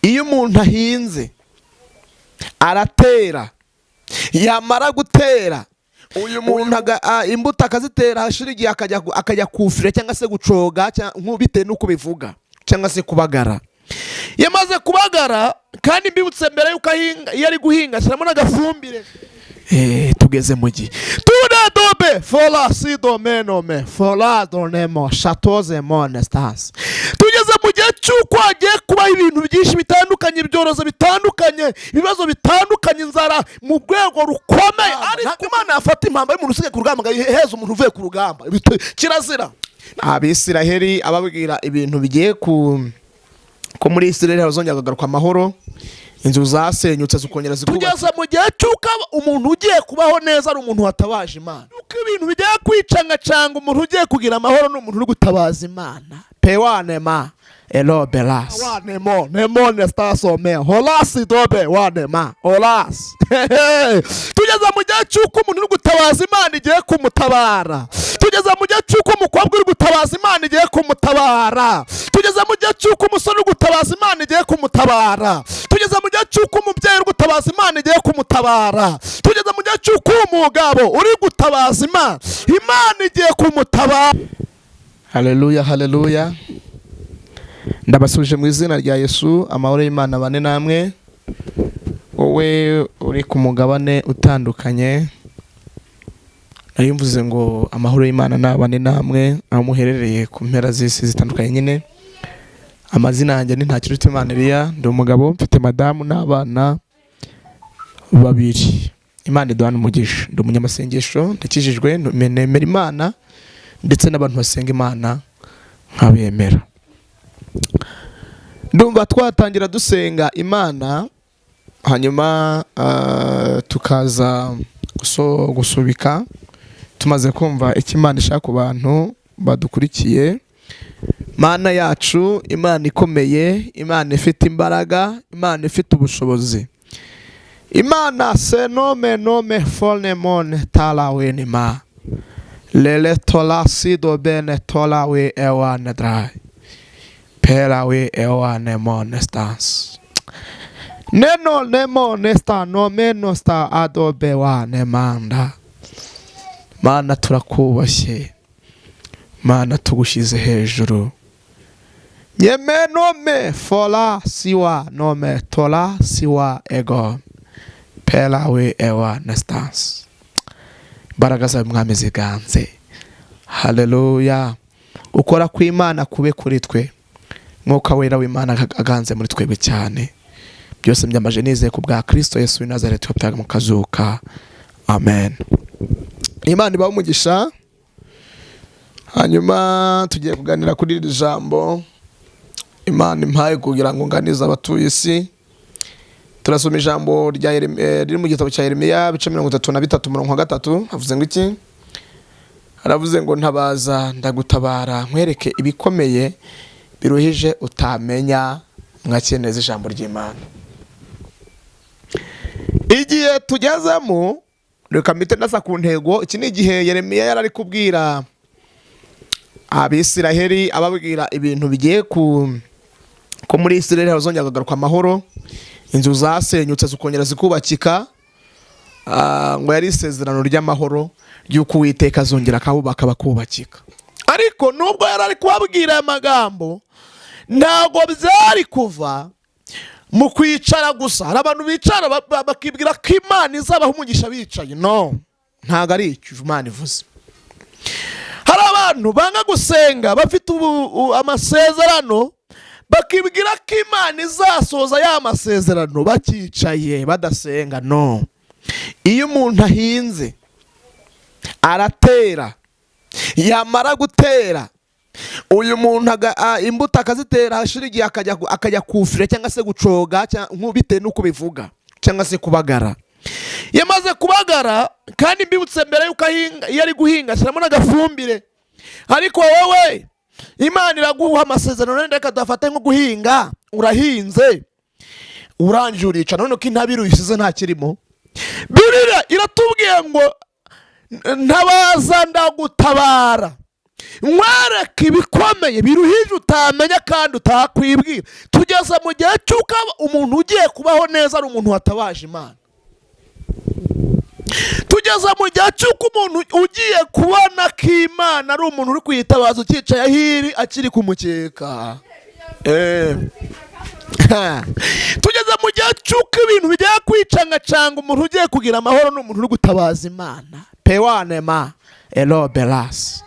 iyo umuntu ahinze aratera, yamara gutera uyu muntu imbuto akazitera, hashira igihe akajya kufira cyangwa se gucoga bitewe n'uko bivuga, cyangwa se kubagara. Yamaze kubagara kandi mbibutse mbere yuko ahinga, iyo ari guhinga ashyiramo n'agafumbire. Tugeze mu gihe tunadobe fola sidomenome fola donemo chatoze monestance. Tugeze mu gihe cy'uko hagiye kubaho ibintu byinshi bitandukanye, ibyorozo bitandukanye, ibibazo bitandukanye, inzara mu rwego rukomeye. Ariko Imana yafata impamba y'umuntu usigaye ku rugamba agaheza umuntu uvuye ku rugamba, kirazira. Abisiraheli ababwira ibintu bigiye ko muri Isiraheli hazongera kugaruka amahoro, inzu zasenyutse zikongera zikubaka. Tugeze mu gihe cy'uko umuntu ugiye kubaho neza ari umuntu watabaje Imana. Uko ibintu bigiye kwicangacanga, umuntu ugiye kugira amahoro ni umuntu uri gutabaza Imana. Pewanema elo belas wanemo nemone stasome holasi dobe wanema holas. Tugeze mu gihe cy'uko umuntu uri gutabaza Imana igiye kumutabara. Tugeze mu gihe cy'uko umukobwa uri gutabaza Imana igiye kumutabara. Tugeze mu gihe cy'uko umusore uri gutabaza Imana igiye kumutabara. Tugeze mu gihe cy'uko umubyeyi uri gutabaza Imana igiye kumutabara. Tugeze mu gihe cy'uko umugabo uri gutabaza Imana igiye kumutabara. Haleluya, haleluya. Ndabasuje mu izina rya Yesu. Amahoro y'Imana bane namwe. Wowe uri ku mugabane utandukanye, nari mvuze ngo amahoro y'Imana nabane namwe aho muherereye ku mpera z'isi zitandukanye nyine. Amazina yanjye ni Ntakirutimana Elia, ndi umugabo mfite madamu n'abana babiri. Imana iduhana umugisha. Ndi umunyamasengesho, ndakijijwe, nemera Imana ndetse n'abantu basenga Imana nkabemera. Ndumva twatangira dusenga Imana, hanyuma tukaza gusubika tumaze kumva icyo Imana ishaka ku bantu badukurikiye. Mana yacu, Imana ikomeye, Imana ifite imbaraga, Imana ifite ubushobozi, Imana nome folnemone talawenima lele tola sido bene tola we ewane drai pera we ewane monestans neno nemo nesta no meno sta adobe wane manda. Mana turakubashye, Mana tugushize hejuru. Nome fola siwa nome tola siwa ego pera we ewane stans. Imbaraga zawe Mwami ziganze. Haleluya. Ukora kw'Imana kube kuri twe, Mwuka wera w'Imana aganze muri twebwe cyane. Byose mbyamaje nizeye ku bwa Kristo Yesu w'i Nazareti wapfiraga mu kazuka. Amen. Imana ibahe umugisha. Hanyuma tugiye kuganira kuri iri jambo Imana impaye kugira ngo nganize abatuye isi. Turasoma ijambo riri mu gitabo cya Yeremiya ibice 33:3. Havuze ngo iki? Haravuze ngo ntabaza ndagutabara nkwereke ibikomeye biruhije utamenya. Mwakeneza ijambo ry'Imana. Igihe tugezemo reka mpite ndasa ku ntego. Iki ni igihe Yeremiya yari ari kubwira Abisiraheli, ababwira ibintu bigiye ko muri Isiraheli hazongera kugaruka amahoro, inzu zasenyutse zikongera zikubakika. Ngo yari isezerano ry'amahoro ry'uko Uwiteka azongera akabubaka bakubakika. Ariko nubwo yari ari kubabwira aya magambo, ntago byari kuva mu kwicara gusa. Hari abantu bicara bakibwira ko Imana izabaha umugisha bicaye. No, ntago ari icyo Imana ivuze. Hari abantu banga gusenga bafite amasezerano, bakibwira ko Imana izasoza ya masezerano bakicaye badasenga. No, iyo umuntu ahinze aratera, yamara gutera uyu muntu imbuto akazitera, hashira igihe akajya kufira cyangwa se gucoga bitewe n'uko bivuga, cyangwa se kubagara. Yamaze kubagara kandi mbibutse mbere yuko ahinga, iyo ari guhinga ashyiramo n'agafumbire. Ariko wowe Imana iraguha amasezerano, ndeka dafate nko guhinga, urahinze urangije urica, none ko intabire uyisize nta kirimo. Bibiliya iratubwiye ngo ntabaza ndagutabara nkwereke ibikomeye biruhije utamenya kandi utakwibwira. Tugeze mu gihe cy'uko umuntu ugiye kubaho neza ari umuntu watabaje Imana. Tugeze mu gihe cy'uko umuntu ugiye kubona ko Imana ari umuntu uri kwitabaza ukicaye ahiri akiri kumukeka. Tugeze mu gihe cy'uko ibintu bigiye kwicangacanga, umuntu ugiye kugira amahoro n'umuntu uri gutabaza Imana. Pewanema elobelas.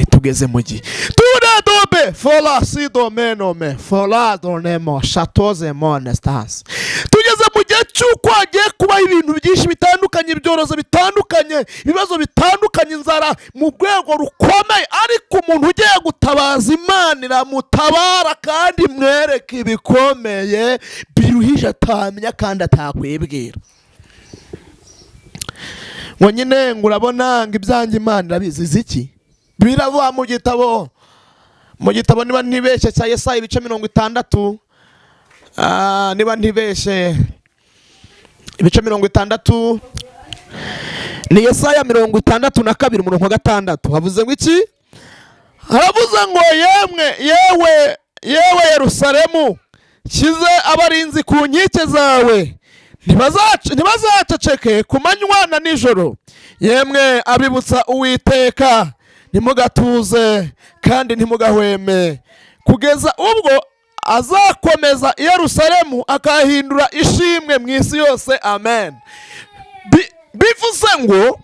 Tugeze mu gihe turedobe fola sidomenome fola donemo chatoze monestas. Tugeze mu gihe cy'uko hagiye kubaho ibintu byinshi bitandukanye, ibyorozo bitandukanye, ibibazo bitandukanye, inzara mu rwego rukomeye, ariko umuntu ugiye gutabaza Imana iramutabara kandi mwereke ibikomeye biruhije atamenya kandi atakwibwira. Ngo nyine ngo urabona ngo ibyanjye Imana irabizi iki? Biravuga mu gitabo niba ntibeshye cya Yesaya ibice 60, niba ntibeshye ibice 60, ni Yesaya 62:6 havuze ngo iki? Haravuze ngo yewe Yerusalemu, kize abarinzi ku nkike zawe, ntibazaceceke ku manywa na nijoro. Yemwe abibutsa Uwiteka, ntimugatuze kandi ntimugahweme, kugeza ubwo azakomeza Yerusalemu akahindura ishimwe mu isi yose. Amen. Bivuze ngo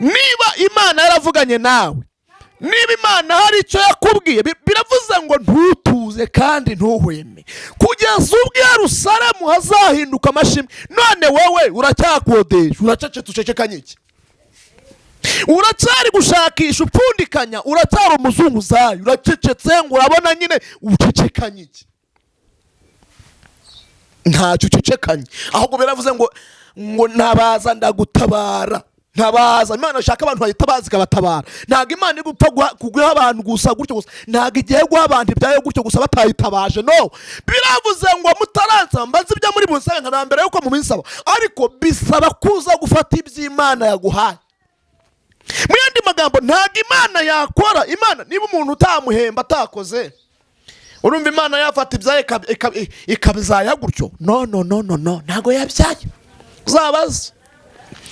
niba Imana yaravuganye nawe, niba Imana hari icyo yakubwiye, biravuze ngo ntutuze kandi ntuhweme kugeza ubwo Yerusalemu hazahinduka amashimwe. None wowe uracyakodesha, uracecekanye iki? Uracyari gushakisha upfundikanya, uracyari umuzunguzayi, uracecetse ngo urabona nyine ucecekanye iki? Ntacyo ucecekanye, ahubwo biravuze ngo nabaza ndagutabara. Ntabaza Imana ashaka abantu bayitabaza ikabatabara. Ntago Imana iri gupfa kuguha abantu gusa gutyo gusa, ntago igiye guha abantu ibyayo gutyo gusa batayitabaje. No, biravuze ngo mutaransa mbaze ibyo muri bunsabe nka mbere yuko mubinsaba, ariko bisaba kuza gufata iby'Imana yaguhaye. Mu yandi magambo, ntago Imana yakora, Imana niba umuntu utamuhemba atakoze, urumva Imana yafata ibyaye ikabizaya gutyo? No, ntago yabyaye. Zabaza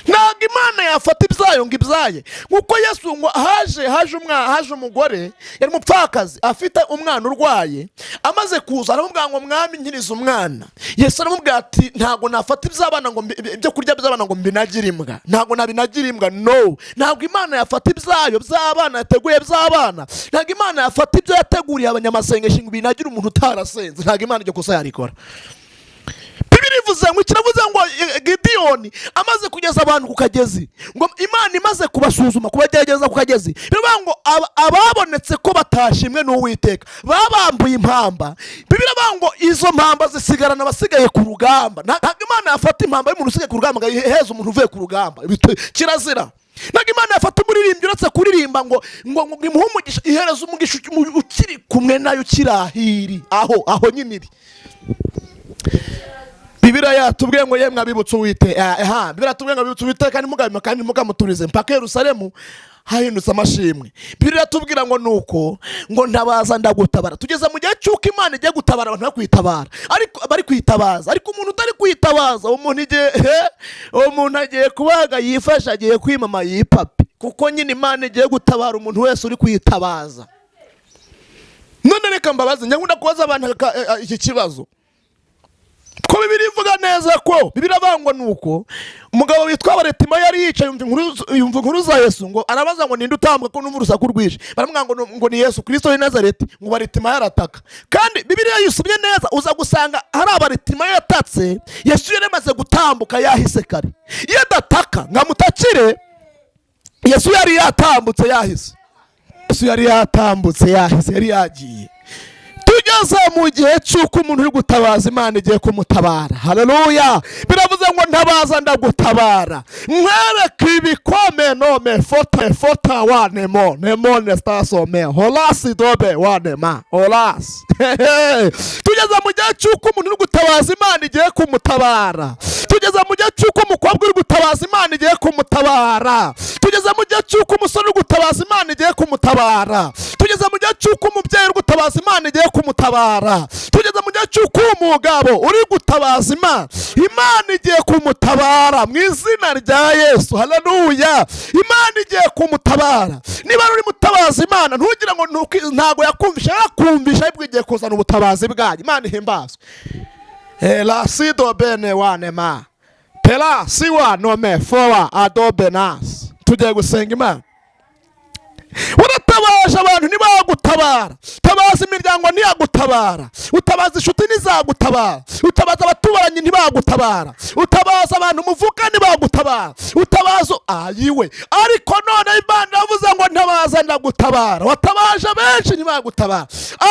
ntago Imana yafata ibyayo ngo ibyaye. Nkuko Yesu ngo haje umugore yari mupfakazi afite umwana urwaye, amaze kuza aramubwira ngo mwami nkiriza umwana. Yesu aramubwira ati ntago nafata iby'abana ngo ibyo kurya by'abana ngo mbinagira imbwa, ntago nabinagira imbwa. No, ntago Imana yafata ibyayo by'abana yateguye by'abana, ntago Imana yafata ibyo yateguriye abanyamasengesho ngo binagira umuntu utarasenze. Ntago Imana iryo kosa yarikora. Kiravuze ngo Gideyoni amaze kugeza abantu ku kagezi, ngo Imana imaze kubasuzuma kubagerageza ku kagezi, bivuga ngo ababonetse ko batashimwe n'Uwiteka babambuye impamba. Bivuga ngo izo mpamba zisigarana abasigaye ku rugamba. Ntabwo Imana yafata impamba y'umuntu usigaye ku rugamba ngo iheze umuntu uvuye ku rugamba, kirazira. Ntabwo Imana yafata umuririmbyi uretse kuririmba ngo imuhe umugisha, ihereza umugisha ukiri kumwe nayo kirahiri aho nyine iri. Bibiliya yatubwiye ngo yemwe abibutsa Uwiteka, Bibiliya yatubwiye ngo abibutsa Uwiteka kandi ntimugamuturize mpaka Yerusalemu hahindutse amashimwe. Bibiliya yatubwira ngo nuko ngo ntabaza ndagutabara. Tugeze mu gihe cy'uko Imana igiye gutabara abantu bakwitabara, ariko bari kwitabaza, ariko umuntu utari kwitabaza, umuntu agiye kubaga yifasha, agiye kwimama yipape, kuko nyine Imana igiye gutabara umuntu wese uri kwitabaza. None reka mbabaze, nyakunda kubaza abantu iki kibazo. Ko Bibiliya ivuga neza ko Bibiliya avuga nuko umugabo witwa Baritimayo yari yicaye yumva inkuru za Yesu, ngo arabaza ngo ninde utambuka ko numva urusaku rwije. Baramubwira ngo ni Yesu Kristo w'i Nazareti. Ngo Baritimayo arataka, kandi Bibiliya yisubye neza uza gusanga hari Baritimayo yatatse Yesu yari amaze gutambuka yahise kare. Iyo adataka ngamutakire, Yesu yari yatambutse yahise. Yesu yari yatambutse yahise, yari yagiye. Tugeze mu gihe cy'uko umuntu uri gutabaza Imana igiye kumutabara. Haleluya. Biravuze ngo ntabaza ndagutabara, nkwereke ibikomeye nome fota wanemo nemone stasome holasi dobe wanema holasi. Tugeze mu gihe cy'uko umuntu uri gutabaza Imana igiye kumutabara. Tugeze mu gihe cy'uko umukobwa uri gutabaza Imana igiye kumutabara. Tugeze mu gihe cy'uko umusore uri gutabaza Imana igiye kumutabara. Tugeze mu gihe cy'uko umubyeyi uri gutabaza Imana igiye kumutabara. kumutabara. Tugeze mu gihe cy'uko umugabo uri gutabaza Imana igiye kumutabara mu izina rya Yesu. Haleluya. Imana igiye kumutabara. Niba uri mutabaza Imana ntugira ngo ntago yakumvisha, yakumvisha ahubwo igiye kuzana ubutabazi bwayo. Imana ihimbazwe. La sido bene wanema pela siwa nome fowa adobenas. Tugiye gusenga Imana. Uratabaje abantu ntibagutabara. Tabaza imiryango ntiyagutabara. Utabaza inshuti ntizagutabara. Utabaza abaturanyi ntibagutabara. Utabaza abantu muvuka ntibagutabara. Utabaza ayiwe. Ariko none Imana yavuze ngo ntabaza ndagutabara. Watabaje benshi ntibagutabara.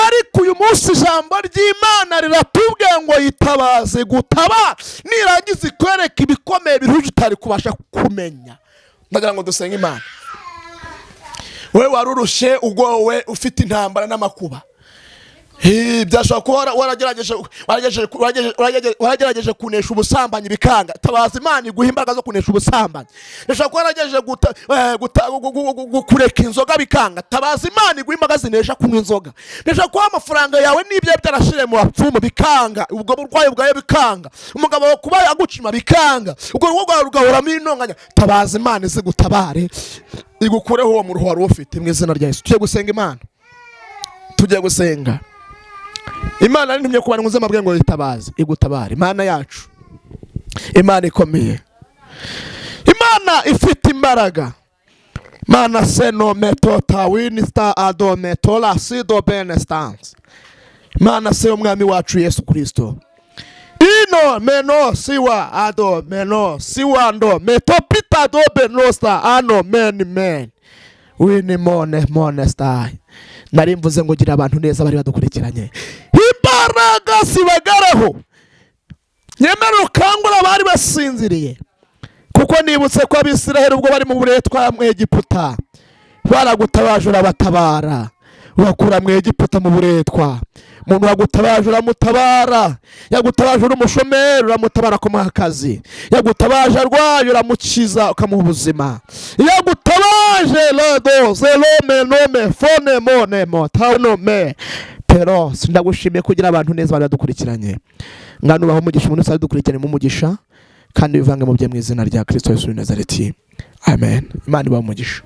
Ariko uyu munsi ijambo ry'Imana riratubwiye ngo yitabaze gutabara. Nirangiza ikwereka ibikomeye biruje utari kubasha kumenya. Ndagira ngo dusenge Imana. Wewe warurushe ugowe ufite intambara n'amakuba. Byashobora kuba waragerageje kunesha ubusambanyi bikanga. Tabaza Imana iguha imbaraga zo kunesha ubusambanyi. Byashobora kuba waragerageje kureka inzoga bikanga. Tabaza Imana iguha imbaraga zinesha kunywa inzoga. Byashobora kuba amafaranga yawe n'ibyo byarashire mu bapfumu bikanga. Ubwo burwayi bwawe bikanga. Umugabo wawe kuba agucima bikanga. Ubwo rugo rwawe rugahoramo intonganya. Tabaza Imana izigutabare, igukureho uwo muruho wari ufite mu izina rya Yesu. Tugiye gusenga Imana. Tugiye gusenga Imana. Ntimye kubana ngo zamabwe ngo yitabaze, igutabare. Imana yacu, Imana ikomeye, Imana ifite imbaraga. Mana seno metota winista adome tola sido benestance. Mana se umwami wacu Yesu Kristo. Ino meno siwa ado meno siwa ndo metopita do benosta ano men wini mone stai. Nari mvuze ngo gira abantu neza bari badukurikiranye. Imbaraga sibagareho. Nyemera ukangura bari basinziriye. Kuko nibutse ko Abisiraheli ubwo bari mu buretwa mu Egiputa baragutabaje urabatabara. Wakura mu Egiputa mu buretwa. Umuntu wagutabaje uramutabara. Yagutabaje uri umushomeri uramutabara kumuha akazi. Yagutabaje arwaye uramukiza ukamuha ubuzima. Yagutabaje lodo zelome nome fone mone motano me pero. Ndagushimiye kugira abantu neza baradukurikiranye. Ngano baho umugisha umuntu wese adukurikiranye mu mugisha kandi bivange mu bye mu izina rya Kristo Yesu w'i Nazareti. Amen. Imana ibahe umugisha.